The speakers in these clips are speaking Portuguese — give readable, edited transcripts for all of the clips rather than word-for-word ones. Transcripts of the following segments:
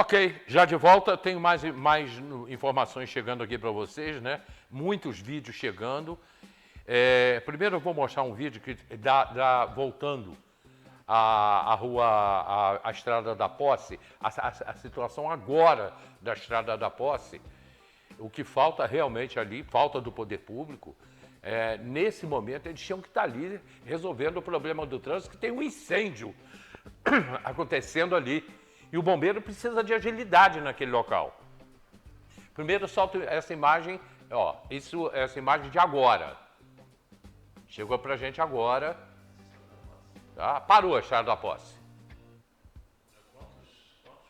Ok, já de volta, eu tenho mais informações chegando aqui para vocês, né? Muitos vídeos chegando. Primeiro eu vou mostrar um vídeo que voltando à rua, à Estrada da Posse, a situação agora da Estrada da Posse. O que falta realmente ali, falta do poder público. Nesse momento eles tinham que estar ali resolvendo o problema do trânsito, que tem um incêndio acontecendo ali. E o bombeiro precisa de agilidade naquele local. Primeiro eu solto essa imagem, ó, essa imagem de agora. Chegou pra gente agora. Tá? Parou a Estrada da Posse. Quantos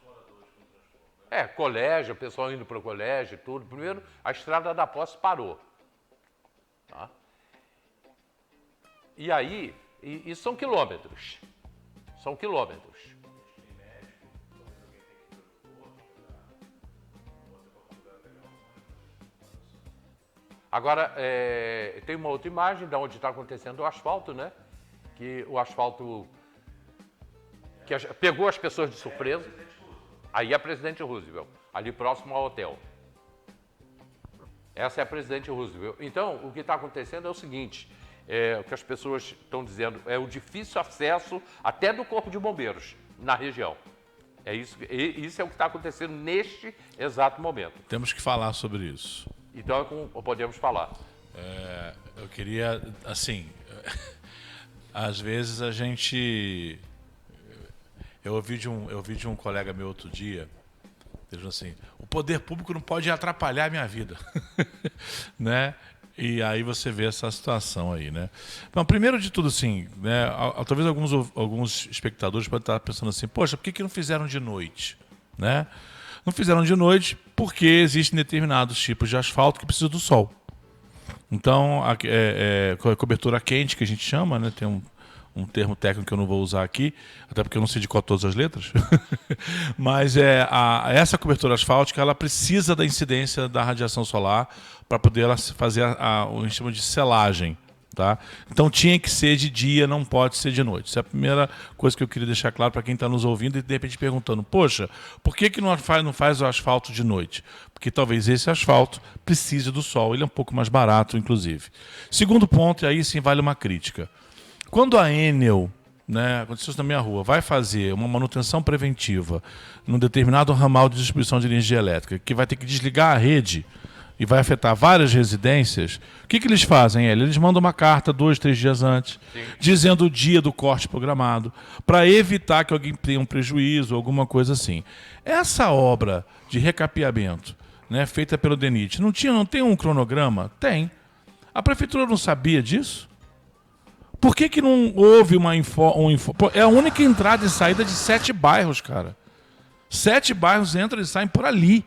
moradores com transporte? Colégio, o pessoal indo para o colégio e tudo. Primeiro, a Estrada da Posse parou. Tá? E aí, e são quilômetros. São quilômetros. Agora, tem uma outra imagem de onde está acontecendo o asfalto, né? Que o asfalto pegou as pessoas de surpresa. Aí é a Presidente Roosevelt, ali próximo ao hotel. Essa é a Presidente Roosevelt. Então, o que está acontecendo é o seguinte, o que as pessoas estão dizendo, é o difícil acesso até do Corpo de Bombeiros na região. Isso é o que está acontecendo neste exato momento. Temos que falar sobre isso. Então, podemos falar. Eu queria, assim, às vezes a gente... Eu ouvi de um colega meu outro dia, ele falou assim, o poder público não pode atrapalhar a minha vida. Né? E aí você vê essa situação aí, né? Bom, primeiro de tudo, assim, né, talvez alguns espectadores podem estar pensando assim, poxa, por que não fizeram de noite? Né? Não fizeram de noite porque existem determinados tipos de asfalto que precisam do sol. Então, a cobertura quente, que a gente chama, né? Tem um termo técnico que eu não vou usar aqui, até porque eu não sei de qual todas as letras. Mas essa cobertura asfáltica, ela precisa da incidência da radiação solar para poder ela fazer o que a gente chama de selagem. Tá? Então tinha que ser de dia, não pode ser de noite. Essa é a primeira coisa que eu queria deixar claro para quem está nos ouvindo e de repente perguntando, poxa, por que não faz o asfalto de noite? Porque talvez esse asfalto precise do sol, ele é um pouco mais barato, inclusive. Segundo ponto, e aí sim vale uma crítica. Quando a Enel, né, aconteceu isso na minha rua, vai fazer uma manutenção preventiva num determinado ramal de distribuição de energia elétrica, que vai ter que desligar a rede, e vai afetar várias residências, o que eles fazem? Eles mandam uma carta 2, 3 dias antes, dizendo o dia do corte programado, para evitar que alguém tenha um prejuízo, alguma coisa assim. Essa obra de recapeamento, né, feita pelo DENIT, não tem um cronograma? Tem. A prefeitura não sabia disso? Por que não houve É a única entrada e saída de 7 bairros, cara. 7 bairros entram e saem por ali.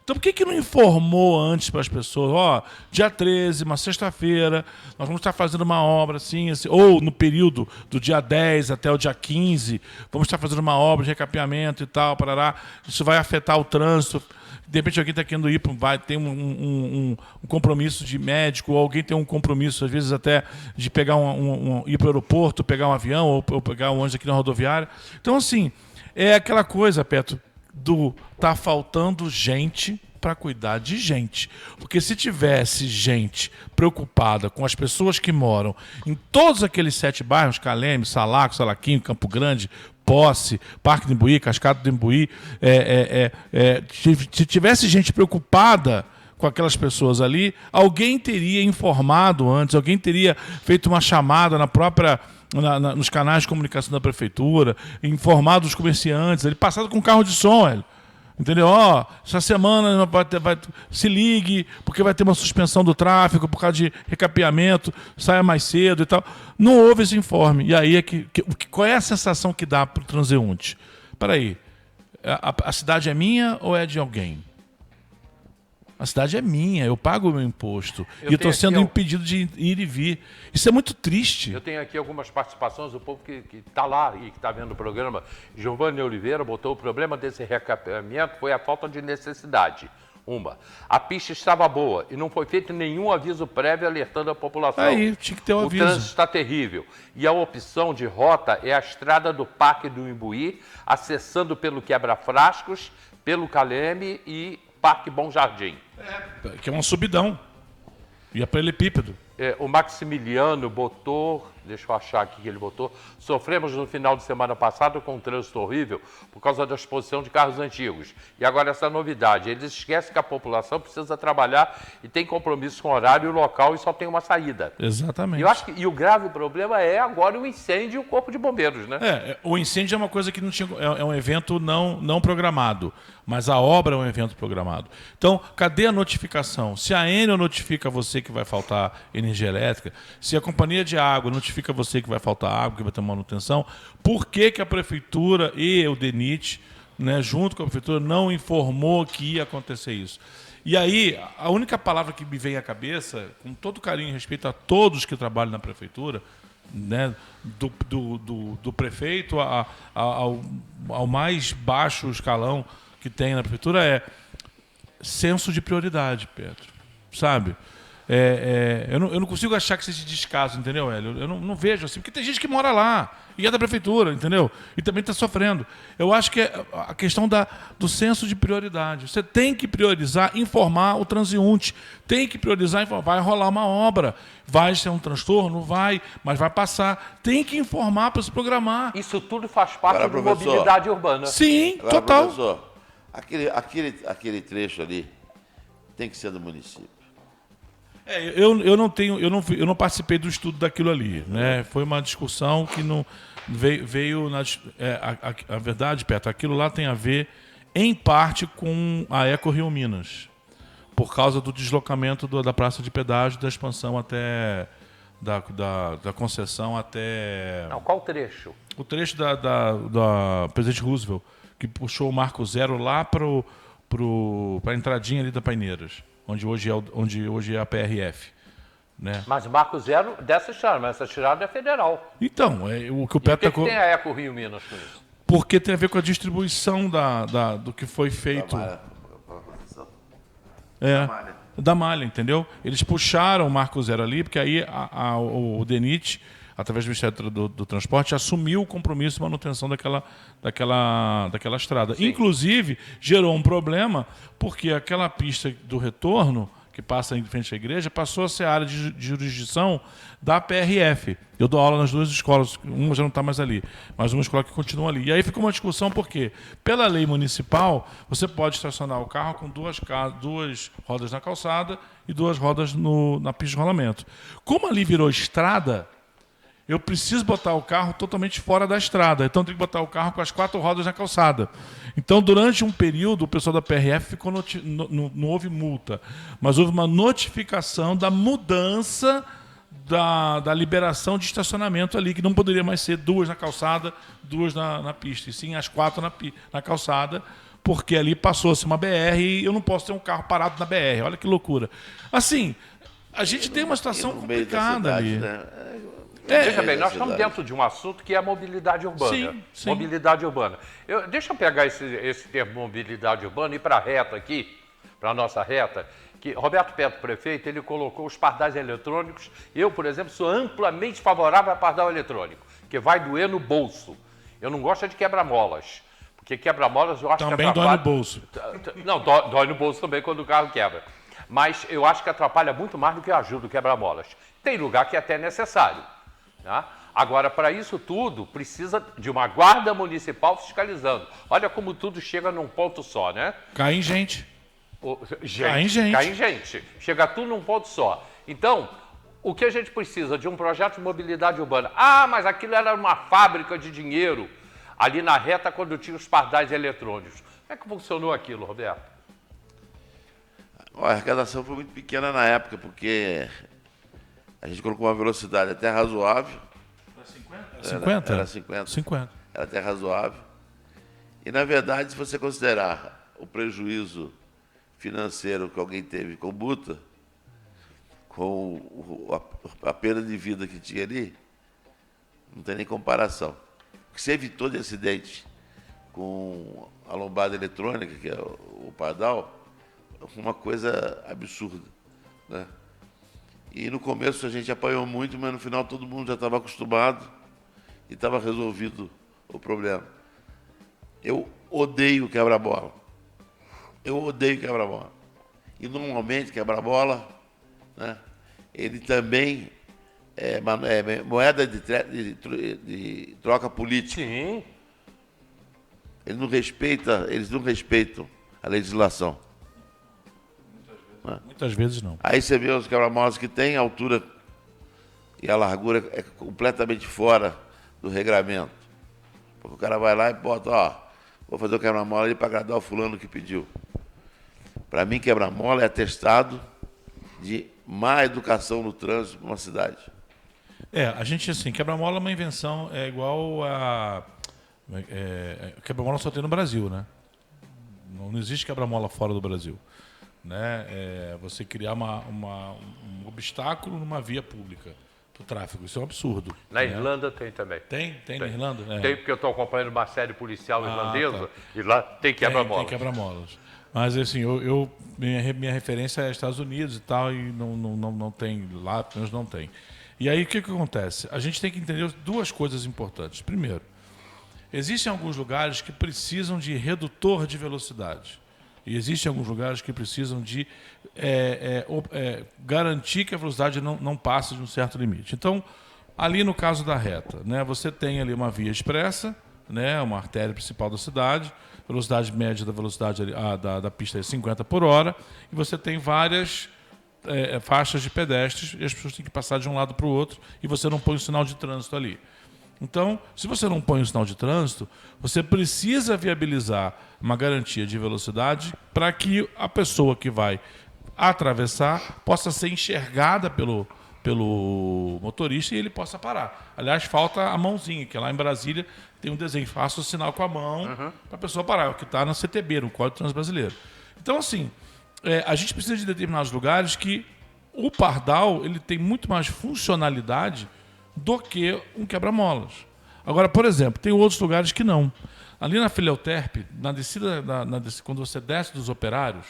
Então por que não informou antes para as pessoas? Dia 13, uma sexta-feira, nós vamos estar fazendo uma obra assim, ou no período do dia 10 até o dia 15, vamos estar fazendo uma obra de recapeamento e tal, parará. Isso vai afetar o trânsito. De repente alguém está querendo ir, tem um compromisso de médico, ou alguém tem um compromisso, às vezes até de pegar ir para o aeroporto, pegar um avião, ou pegar um ônibus aqui na rodoviária. Então, assim, é aquela coisa, Petro, tá faltando gente para cuidar de gente. Porque se tivesse gente preocupada com as pessoas que moram em todos aqueles 7 bairros, Caleme, Salaco, Salaquinho, Campo Grande, Posse, Parque do Imbuí, Cascata do Imbuí, se tivesse gente preocupada com aquelas pessoas ali, alguém teria informado antes, alguém teria feito uma chamada nos canais de comunicação da prefeitura, informado os comerciantes, ele passado com carro de som, entendeu? Essa semana se ligue, porque vai ter uma suspensão do tráfego por causa de recapeamento, saia mais cedo e tal. Não houve esse informe. E aí qual é a sensação que dá para o transeunte? Peraí, a cidade é minha ou é de alguém? A cidade é minha, eu pago o meu imposto. E eu estou sendo impedido de ir e vir. Isso é muito triste. Eu tenho aqui algumas participações do povo que está lá e que está vendo o programa. Giovanni Oliveira botou o problema desse recapeamento foi a falta de necessidade. A pista estava boa e não foi feito nenhum aviso prévio alertando a população. Aí, tinha que ter um aviso. O trânsito está terrível. E a opção de rota é a estrada do Parque do Imbuí, acessando pelo Quebra-Frascos, pelo Caleme e Parque Bom Jardim. Que é uma subidão. Ia para Paralelepípedo. O Maximiliano botou, deixa eu achar aqui que ele botou, sofremos no final de semana passado com um trânsito horrível por causa da exposição de carros antigos. E agora essa novidade, eles esquecem que a população precisa trabalhar e tem compromisso com horário local e só tem uma saída. Exatamente. Eu acho que, e o grave problema é agora o incêndio e o corpo de bombeiros, né? O incêndio é uma coisa que não tinha, é um evento não programado, mas a obra é um evento programado. Então, cadê a notificação? Se a Enel notifica você que vai faltar energia elétrica, se a companhia de água notifica você que vai faltar água, que vai ter manutenção, por que que a prefeitura e o DENIT, né, junto com a prefeitura, não informou que ia acontecer isso? E aí, a única palavra que me vem à cabeça, com todo carinho e respeito a todos que trabalham na prefeitura, né, do prefeito ao mais baixo escalão que tem na prefeitura, é senso de prioridade, Pedro. Sabe? Eu não consigo achar que seja descaso, entendeu, Hélio? Eu não vejo assim, porque tem gente que mora lá e é da prefeitura, entendeu? E também está sofrendo. Eu acho que é a questão do senso de prioridade. Você tem que priorizar, informar o transeunte. Tem que priorizar, informar. Vai rolar uma obra, vai ser um transtorno? Vai, mas vai passar. Tem que informar para se programar. Isso tudo faz parte Agora, da mobilidade urbana. Sim, Agora, total. professor, aquele trecho ali tem que ser do município. Eu não participei do estudo daquilo ali, né? Foi uma discussão que não veio na a verdade, Petro, aquilo lá tem a ver em parte com a Eco Rio Minas, por causa do deslocamento da praça de pedágio, da expansão até da concessão até Não, qual trecho? o trecho da Presidente Roosevelt, que puxou o Marco Zero lá para a entradinha ali da Paineiras, onde hoje é a PRF. Né? Mas Marco Zero dessa estrada, mas essa estrada é federal. Então, o que o E Petro o que tem a Eco Rio Minas com isso? Porque tem a ver com a distribuição do que foi feito. Da malha, entendeu? Eles puxaram o Marco Zero ali, porque aí o DENIT, através do Ministério do Transporte, assumiu o compromisso de manutenção daquela estrada. Sim. Inclusive, gerou um problema, porque aquela pista do retorno, que passa em frente à igreja, passou a ser área de jurisdição da PRF. Eu dou aula nas duas escolas, uma já não está mais ali, mas uma escola que continua ali. E aí ficou uma discussão, porque pela lei municipal, você pode estacionar o carro com duas rodas na calçada e duas rodas na pista de rolamento. Como ali virou estrada, eu preciso botar o carro totalmente fora da estrada. Então, eu tenho que botar o carro com as 4 rodas na calçada. Então, durante um período, o pessoal da PRF ficou não houve multa, mas houve uma notificação da mudança da liberação de estacionamento ali, que não poderia mais ser 2 na calçada, 2 na pista, e sim as 4 na calçada, porque ali passou-se uma BR e eu não posso ter um carro parado na BR. Olha que loucura. Assim, a gente tem uma situação complicada ali. Né? Veja bem, nós estamos dentro de um assunto que é a mobilidade urbana. Sim. Mobilidade urbana. Deixa eu pegar esse termo mobilidade urbana e ir para a reta aqui, para a nossa reta, que Roberto Petro, prefeito, ele colocou os pardais eletrônicos. Eu, por exemplo, sou amplamente favorável a pardal eletrônico, que vai doer no bolso. Eu não gosto de quebra-molas, porque quebra-molas eu acho Também que atrapalha... dói no bolso. Não, dói no bolso também quando o carro quebra. Mas eu acho que atrapalha muito mais do que ajuda o quebra-molas. Tem lugar que é até necessário. Tá? Agora, para isso tudo, precisa de uma guarda municipal fiscalizando. Olha como tudo chega num ponto só, né? Cai em gente. Cai em gente. Chega tudo num ponto só. Então, o que a gente precisa de um projeto de mobilidade urbana? Ah, mas aquilo era uma fábrica de dinheiro ali na reta quando tinha os pardais eletrônicos. Como é que funcionou aquilo, Roberto? A arrecadação foi muito pequena na época, porque a gente colocou uma velocidade até razoável. Era 50? Era 50. 50. Era até razoável. E, na verdade, se você considerar o prejuízo financeiro que alguém teve com multa, com a perda de vida que tinha ali, não tem nem comparação. Porque se evitou de acidente com a lombada eletrônica, que é o pardal, uma coisa absurda, né? E no começo a gente apanhou muito, mas no final todo mundo já estava acostumado e estava resolvido o problema. Eu odeio quebra-mola. Eu odeio quebra-mola. E normalmente quebra-mola, né, ele também é moeda de troca política. Sim. Eles não respeitam a legislação. Muitas vezes não. Aí você vê os quebra-molas que tem a altura e a largura é completamente fora do regramento. Porque o cara vai lá e bota, ó, vou fazer o quebra-mola ali para agradar o fulano que pediu. Para mim, quebra-mola é atestado de má educação no trânsito para uma cidade. A gente, assim, quebra-mola é uma invenção, é igual a... quebra-mola só tem no Brasil, né? Não existe quebra-mola fora do Brasil. Né? Você criar um obstáculo numa via pública para o tráfego, isso é um absurdo. Na né? Irlanda tem também. Tem na Irlanda? Tem, porque eu estou acompanhando uma série policial irlandesa e lá tem quebra-molas. Tem quebra-molas. Mas, assim, minha referência é Estados Unidos e tal, e não tem lá, pelo menos não tem. E aí, o que acontece? A gente tem que entender duas coisas importantes. Primeiro, existem alguns lugares que precisam de redutor de velocidade. E existem alguns lugares que precisam de garantir que a velocidade não passe de um certo limite. Então, ali no caso da reta, né, você tem ali uma via expressa, né, uma artéria principal da cidade, velocidade média da velocidade da pista é 50 por hora, e você tem várias faixas de pedestres, e as pessoas têm que passar de um lado para o outro, e você não põe o sinal de trânsito ali. Então, se você não põe o sinal de trânsito, você precisa viabilizar uma garantia de velocidade para que a pessoa que vai atravessar possa ser enxergada pelo motorista e ele possa parar. Aliás, falta a mãozinha, que lá em Brasília tem um desenho, faça o sinal com a mão para a pessoa parar, o que está na CTB, no Código de Trânsito Brasileiro. Então, assim, a gente precisa de determinados lugares que o pardal ele tem muito mais funcionalidade do que um quebra-molas. Agora, por exemplo, tem outros lugares que não. Ali na Fileuterpe, na descida, quando você desce dos operários,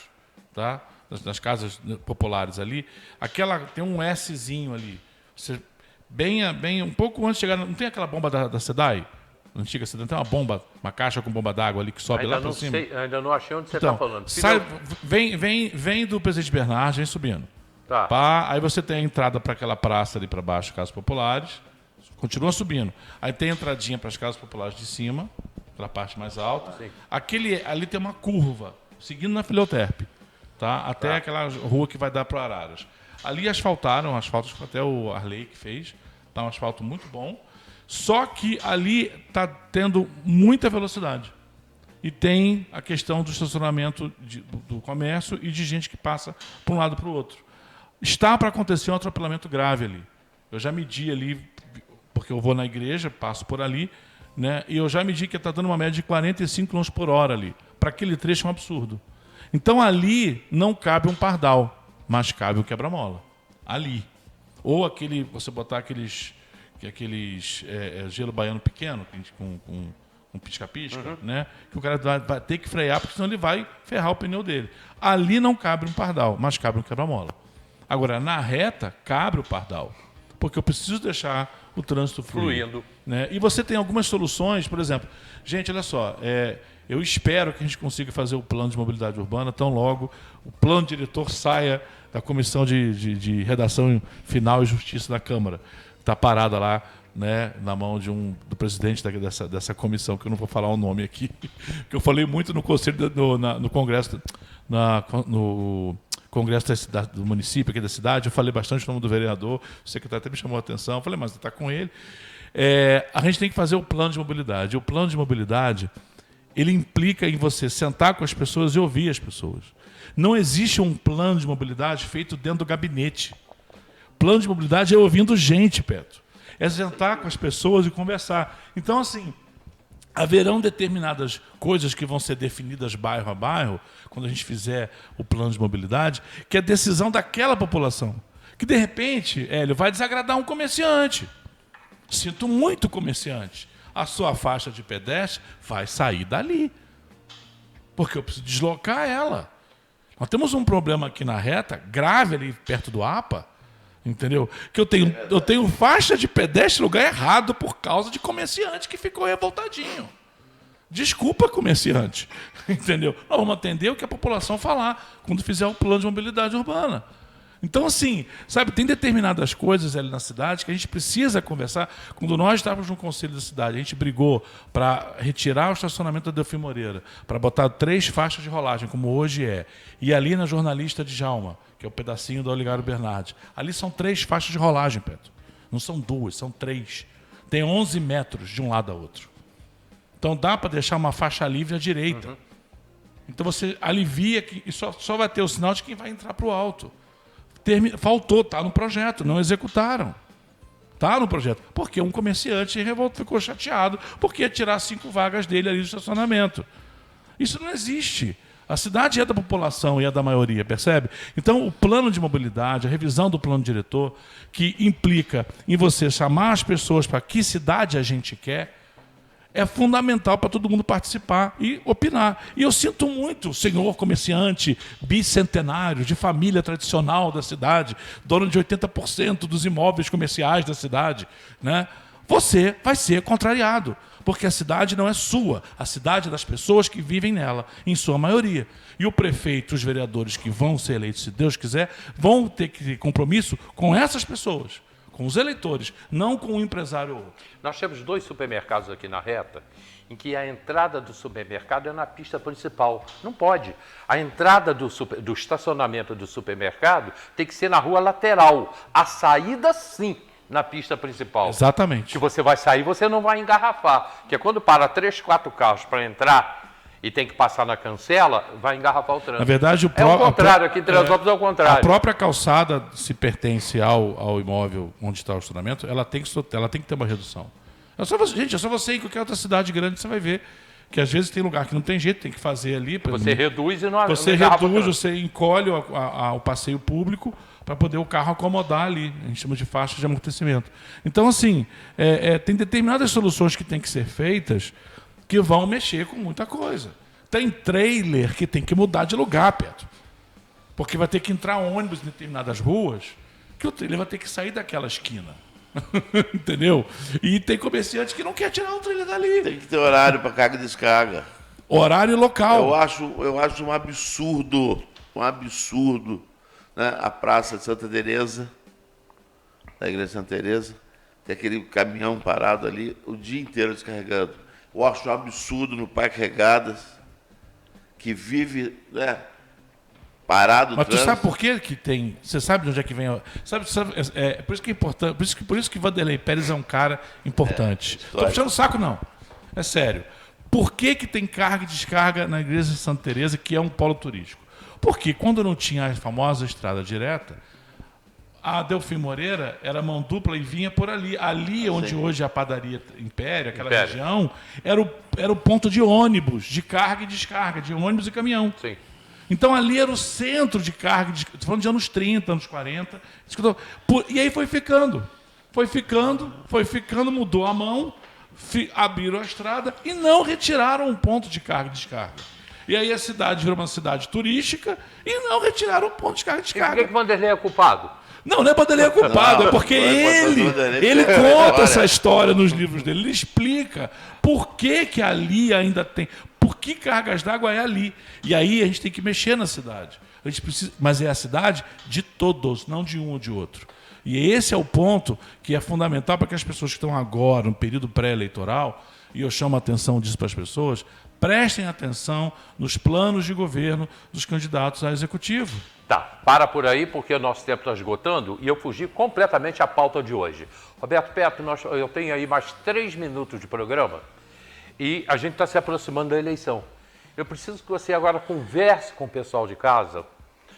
tá? Das casas populares ali, tem um Szinho ali. Você, bem um pouco antes de chegar, não tem aquela bomba da SEDAI? Na antiga SEDAI, tem uma bomba, uma caixa com bomba d'água ali que sobe lá para cima. Ainda não achei onde você está falando. Vem do Presidente Bernardo, vem subindo. Tá. Aí você tem a entrada para aquela praça ali para baixo, Casas Populares, continua subindo. Aí tem a entradinha para as Casas Populares de cima, pela parte mais alta. Sim. Ali tem uma curva, seguindo na Fileuterpe, tá? Até aquela rua que vai dar para Araras. Ali asfaltaram, até o Arley que fez, tá um asfalto muito bom. Só que ali está tendo muita velocidade. E tem a questão do estacionamento do comércio e de gente que passa para um lado para o outro. Está para acontecer um atropelamento grave ali. Eu já medi ali, porque eu vou na igreja, passo por ali, né? E eu já medi que está dando uma média de 45 km por hora ali. Para aquele trecho é um absurdo. Então ali não cabe um pardal, mas cabe o quebra-mola. Ali. Ou você botar aqueles gelo baiano pequeno, com pisca-pisca, né? Que o cara vai ter que frear, porque senão ele vai ferrar o pneu dele. Ali não cabe um pardal, mas cabe um quebra-mola. Agora, na reta, cabe o pardal, porque eu preciso deixar o trânsito fluindo. Né? E você tem algumas soluções, por exemplo, gente, olha só, eu espero que a gente consiga fazer o plano de mobilidade urbana tão logo o plano diretor saia da comissão de redação final e justiça da Câmara. Está parada lá, né, na mão do presidente dessa comissão, que eu não vou falar o nome aqui, que eu falei muito no conselho, no Congresso, no Congresso do município aqui da cidade, eu falei bastante o nome do vereador, o secretário até me chamou a atenção, eu falei, mas está com ele. A gente tem que fazer o plano de mobilidade. E o plano de mobilidade, ele implica em você sentar com as pessoas e ouvir as pessoas. Não existe um plano de mobilidade feito dentro do gabinete. Plano de mobilidade é ouvindo gente, Petro. É sentar com as pessoas e conversar. Então, assim, haverão determinadas coisas que vão ser definidas bairro a bairro, quando a gente fizer o plano de mobilidade, que é decisão daquela população. Que, de repente, Hélio, vai desagradar um comerciante. Sinto muito comerciante. A sua faixa de pedestre vai sair dali. Porque eu preciso deslocar ela. Nós temos um problema aqui na reta, grave ali perto do APA, entendeu? Que eu tenho faixa de pedestre no lugar errado por causa de comerciante que ficou revoltadinho. Desculpa, comerciante. Entendeu? Nós vamos atender o que a população falar quando fizer o plano de mobilidade urbana. Então, assim, sabe, tem determinadas coisas ali na cidade que a gente precisa conversar. Quando nós estávamos no Conselho da Cidade, a gente brigou para retirar o estacionamento da Delfim Moreira, para botar 3 faixas de rolagem, como hoje é. E ali na Jornalista de Djalma, que é o pedacinho do Oligário Bernardes, ali são 3 faixas de rolagem, Pedro. Não são 2, são 3. Tem 11 metros de um lado a outro. Então dá para deixar uma faixa livre à direita. Uhum. Então você alivia que e só vai ter o sinal de quem vai entrar para o alto. Faltou, está no projeto, não executaram. Está no projeto. Porque um comerciante em revolta ficou chateado porque ia tirar 5 vagas dele ali do estacionamento. Isso não existe. A cidade é da população e é da maioria, percebe? Então, o plano de mobilidade, a revisão do plano diretor, que implica em você chamar as pessoas para que cidade a gente quer, é fundamental para todo mundo participar e opinar. E eu sinto muito, senhor comerciante bicentenário, de família tradicional da cidade, dono de 80% dos imóveis comerciais da cidade, né? Você vai ser contrariado, porque a cidade não é sua, a cidade é das pessoas que vivem nela, em sua maioria. E o prefeito e os vereadores que vão ser eleitos, se Deus quiser, vão ter que ter compromisso com essas pessoas, com os eleitores, não com um empresário ou outro. Nós temos 2 supermercados aqui na reta, em que a entrada do supermercado é na pista principal. Não pode. A entrada do estacionamento do supermercado tem que ser na rua lateral. A saída, sim, na pista principal. Exatamente. Que você vai sair, você não vai engarrafar. Porque quando para 3, 4 carros para entrar e tem que passar na cancela, vai engarrafar o trânsito. Na verdade, é o contrário, aqui em Teresópolis é o contrário. A própria calçada, se pertence ao imóvel onde está o estacionamento, ela tem que ter uma redução. É só você ir em qualquer outra cidade grande, você vai ver que às vezes tem lugar que não tem jeito, tem que fazer ali. Você reduz e não Você reduz, você encolhe o passeio público para poder o carro acomodar ali. A gente chama de faixa de amortecimento. Então, assim, tem determinadas soluções que têm que ser feitas que vão mexer com muita coisa. Tem trailer que tem que mudar de lugar, Pedro. Porque vai ter que entrar ônibus em determinadas ruas, que o trailer vai ter que sair daquela esquina. Entendeu? E tem comerciante que não quer tirar o trailer dali. Tem que ter horário para carga e descarga. Horário local. Eu acho um absurdo, né? A Praça de Santa Teresa, da Igreja de Santa Teresa, tem aquele caminhão parado ali o dia inteiro descarregando. Eu acho um absurdo no Parque Regadas, que vive, né, parado. Mas tu sabe por que tem? Você sabe de onde é que vem? Por isso que é importante. Por isso que Vanderlei Pérez é um cara importante. Estou puxando o saco, não. É sério. Por que tem carga e descarga na Igreja de Santa Teresa, que é um polo turístico? Porque quando não tinha a famosa estrada direta, a Delfim Moreira era mão dupla e vinha por ali. Ali, onde hoje é a padaria Império, aquela região, era o ponto de ônibus, de carga e descarga, de ônibus e caminhão. Sim. Então ali era o centro de carga, estou falando de anos 30, anos 40. E aí foi ficando, mudou a mão, abriram a estrada e não retiraram um ponto de carga e descarga. E aí a cidade virou uma cidade turística e não retiraram um ponto de carga e descarga. E por que Vanderlei é culpado? Não é Vanderlei é culpado, é porque ele conta essa história nos livros dele, ele explica por que ali ainda tem, por que cargas d'água é ali. E aí a gente tem que mexer na cidade. A gente precisa, mas é a cidade de todos, não de um ou de outro. E esse é o ponto que é fundamental para que as pessoas que estão agora, no período pré-eleitoral, e eu chamo a atenção disso para as pessoas, prestem atenção nos planos de governo dos candidatos a executivo. Tá, para por aí, porque o nosso tempo está esgotando e eu fugi completamente à pauta de hoje. Roberto Petro, eu tenho aí mais 3 minutos de programa e a gente está se aproximando da eleição. Eu preciso que você agora converse com o pessoal de casa,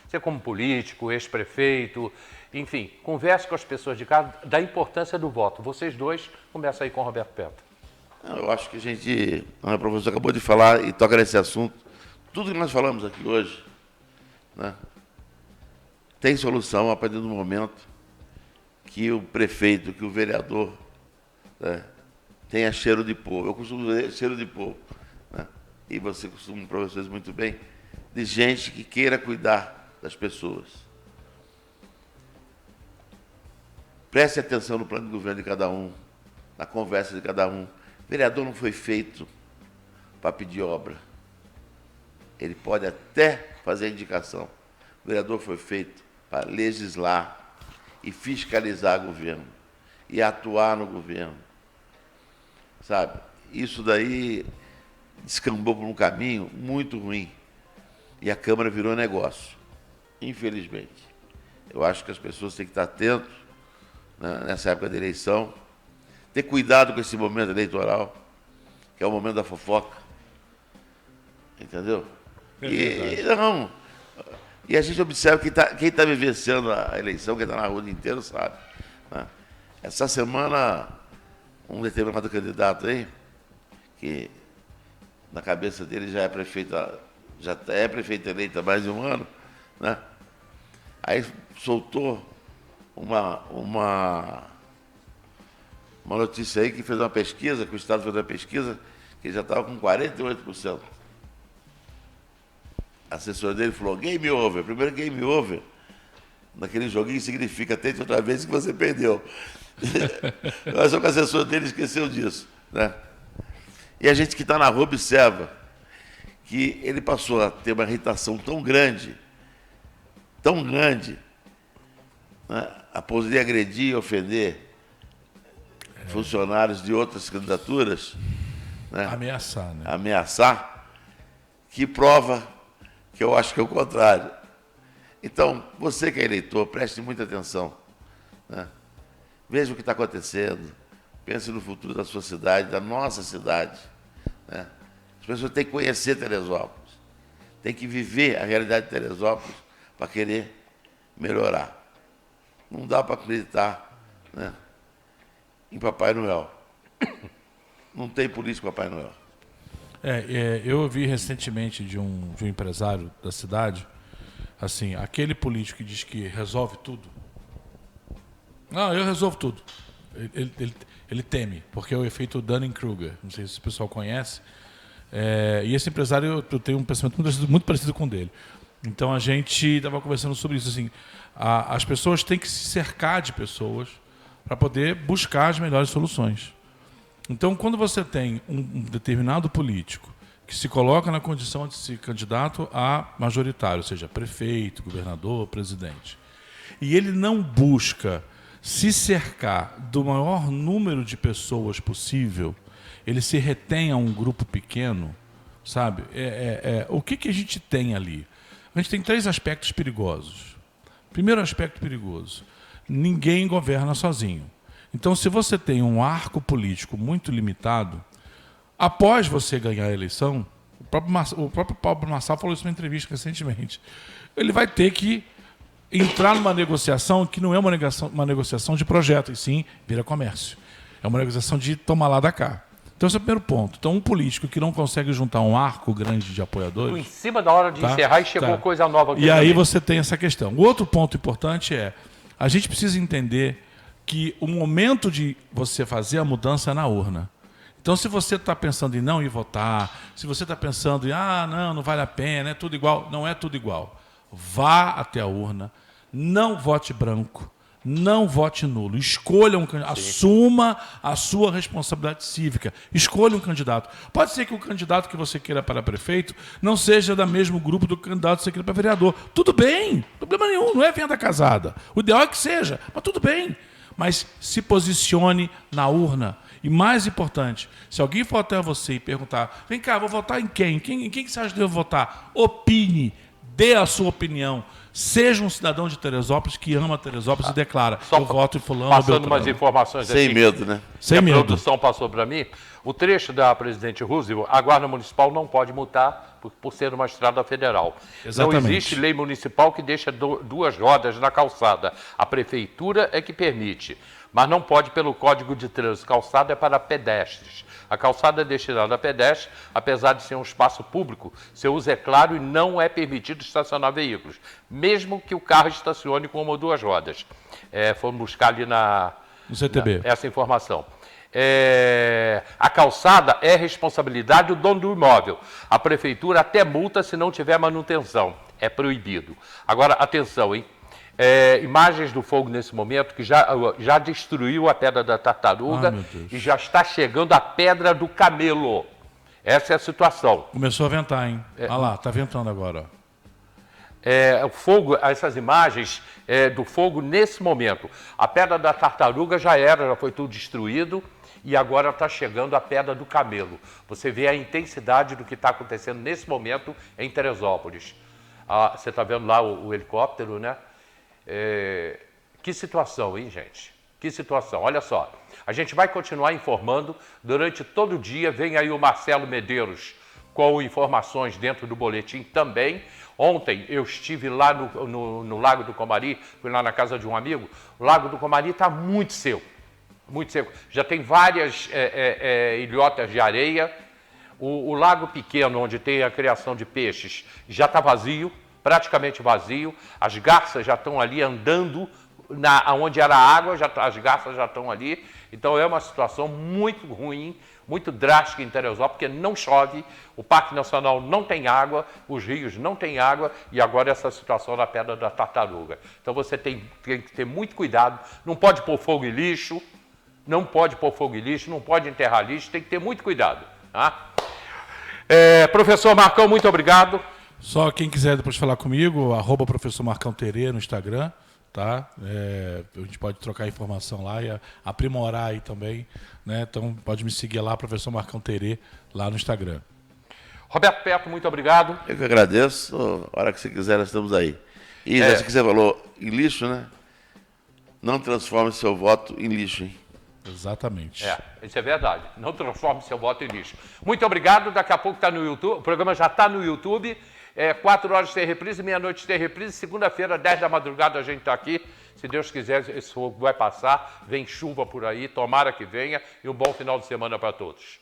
você como político, ex-prefeito, enfim, converse com as pessoas de casa da importância do voto. Vocês dois, começa aí com o Roberto Petro. Eu acho que a professora acabou de falar e toca nesse assunto. Tudo que nós falamos aqui hoje, né, tem solução a partir do momento que o prefeito, que o vereador, né, tenha cheiro de povo. Eu costumo dizer cheiro de povo, né, e você costuma, professores, muito bem, de gente que queira cuidar das pessoas. Preste atenção no plano de governo de cada um, na conversa de cada um. O vereador não foi feito para pedir obra. Ele pode até fazer a indicação. O vereador foi feito para legislar e fiscalizar o governo e atuar no governo. Sabe? Isso daí descambou por um caminho muito ruim. E a Câmara virou negócio, infelizmente. Eu acho que as pessoas têm que estar atentas, né, nessa época de eleição, ter cuidado com esse momento eleitoral, que é o momento da fofoca. Entendeu? E a gente observa que quem está vivenciando a eleição, quem está na rua o dia inteiro, sabe. Né? Essa semana, um determinado candidato aí, que na cabeça dele já é prefeito eleito há mais de um ano, né? Aí soltou uma notícia aí que fez uma pesquisa, que o Estado fez uma pesquisa, que ele já estava com 48%. A assessora dele falou, game over. Primeiro game over, naquele joguinho, significa tente outra vez que você perdeu. Mas só que o assessor dele esqueceu disso, né? E a gente que está na rua observa que ele passou a ter uma irritação tão grande, né, a poder agredir e ofender funcionários de outras candidaturas, né, ameaçar, né? Ameaçar, que prova que eu acho que é o contrário. Então, você que é eleitor, preste muita atenção, né? Veja o que está acontecendo, pense no futuro da sua cidade, da nossa cidade, né? As pessoas têm que conhecer Teresópolis, têm que viver a realidade de Teresópolis para querer melhorar. Não dá para acreditar, né, em Papai Noel. Não tem político Papai Noel. Eu ouvi recentemente de um empresário da cidade, assim, aquele político que diz que resolve tudo. Não, eu resolvo tudo. Ele teme, porque é o efeito Dunning-Kruger. Não sei se o pessoal conhece. E esse empresário, eu tenho um pensamento muito parecido com o dele. Então a gente estava conversando sobre isso. Assim, as pessoas têm que se cercar de pessoas para poder buscar as melhores soluções. Então, quando você tem um determinado político que se coloca na condição de ser candidato a majoritário, ou seja, prefeito, governador, presidente, e ele não busca se cercar do maior número de pessoas possível, ele se retém a um grupo pequeno, sabe? O que a gente tem ali? A gente tem 3 aspectos perigosos. Primeiro aspecto perigoso, ninguém governa sozinho. Então, se você tem um arco político muito limitado, após você ganhar a eleição, o próprio Pablo Marçal falou isso numa entrevista recentemente, ele vai ter que entrar numa negociação que não é uma negociação de projeto, e sim vira comércio. É uma negociação de tomar lá da cá. Então, esse é o primeiro ponto. Então, um político que não consegue juntar um arco grande de apoiadores... Em cima da hora de encerrar e chegou coisa nova. E aí você tem essa questão. O outro ponto importante é, a gente precisa entender que o momento de você fazer a mudança é na urna. Então, se você está pensando em não ir votar, se você está pensando em, não vale a pena, é tudo igual. Não é tudo igual. Vá até a urna, não vote branco, não vote nulo. Escolha um candidato, assuma a sua responsabilidade cívica. Escolha um candidato. Pode ser que o candidato que você queira para prefeito não seja do mesmo grupo do candidato que você queira para vereador. Tudo bem, problema nenhum, não é venda casada. O ideal é que seja, mas tudo bem. Mas se posicione na urna. E mais importante, se alguém for até você e perguntar, vem cá, vou votar em quem? Em quem você acha que eu devo votar? Opine, dê a sua opinião. Seja um cidadão de Teresópolis que ama Teresópolis e declara, eu voto em fulano. Passando umas informações sem aqui, medo, né? Sem medo. A produção passou para mim. O trecho da presidente Roosevelt, a Guarda Municipal não pode multar por ser uma estrada federal. Exatamente. Não existe lei municipal que deixa 2 rodas na calçada. A prefeitura é que permite, mas não pode pelo Código de Trânsito. Calçada é para pedestres. A calçada é destinada a pedestres, apesar de ser um espaço público, seu uso é claro e não é permitido estacionar veículos, mesmo que o carro estacione com 1 ou 2 rodas. Fomos buscar ali no CTB. Essa informação. A calçada é responsabilidade do dono do imóvel. A prefeitura até multa se não tiver manutenção. É proibido. Agora, atenção, hein? Imagens do fogo nesse momento que já destruiu a Pedra da Tartaruga e já está chegando a Pedra do Camelo. Essa é a situação. Começou a ventar, hein? Olha lá, tá ventando agora, ó. O fogo, essas imagens do fogo nesse momento. A Pedra da Tartaruga já foi tudo destruído e agora está chegando a Pedra do Camelo. Você vê a intensidade do que está acontecendo nesse momento em Teresópolis. Você está vendo lá o helicóptero, né? Que situação, hein, gente? Que situação. Olha só, a gente vai continuar informando durante todo o dia. Vem aí o Marcelo Medeiros com informações dentro do boletim também. Ontem eu estive lá no Lago do Comari, fui lá na casa de um amigo. O Lago do Comari está muito seco, muito seco. Já tem várias ilhotas de areia. O lago pequeno, onde tem a criação de peixes, já está vazio, praticamente vazio. As garças já estão ali andando, onde era água, as garças já estão ali. Então é uma situação muito ruim, muito drástica em Teresópolis, porque não chove, o Parque Nacional não tem água, os rios não têm água, e agora essa situação na Pedra da Tartaruga. Então você tem que ter muito cuidado, não pode pôr fogo em lixo, não pode enterrar lixo, tem que ter muito cuidado. Tá? Professor Marcão, muito obrigado. Só quem quiser depois falar comigo, @professor Marcão Terê no Instagram, tá? A gente pode trocar informação lá e aprimorar aí também, né? Então pode me seguir lá, professor Marcão Terê, lá no Instagram. Roberto Petro, muito obrigado. Eu que agradeço. A hora que você quiser, nós estamos aí. E já que você falou em lixo, né? Não transforme seu voto em lixo, hein? Exatamente. Isso é verdade. Não transforme seu voto em lixo. Muito obrigado. Daqui a pouco está no YouTube. O programa já está no YouTube. 4 horas tem reprise, meia-noite tem reprise. Segunda-feira, 10 da madrugada, a gente está aqui. Se Deus quiser, esse fogo vai passar. Vem chuva por aí. Tomara que venha. E um bom final de semana para todos.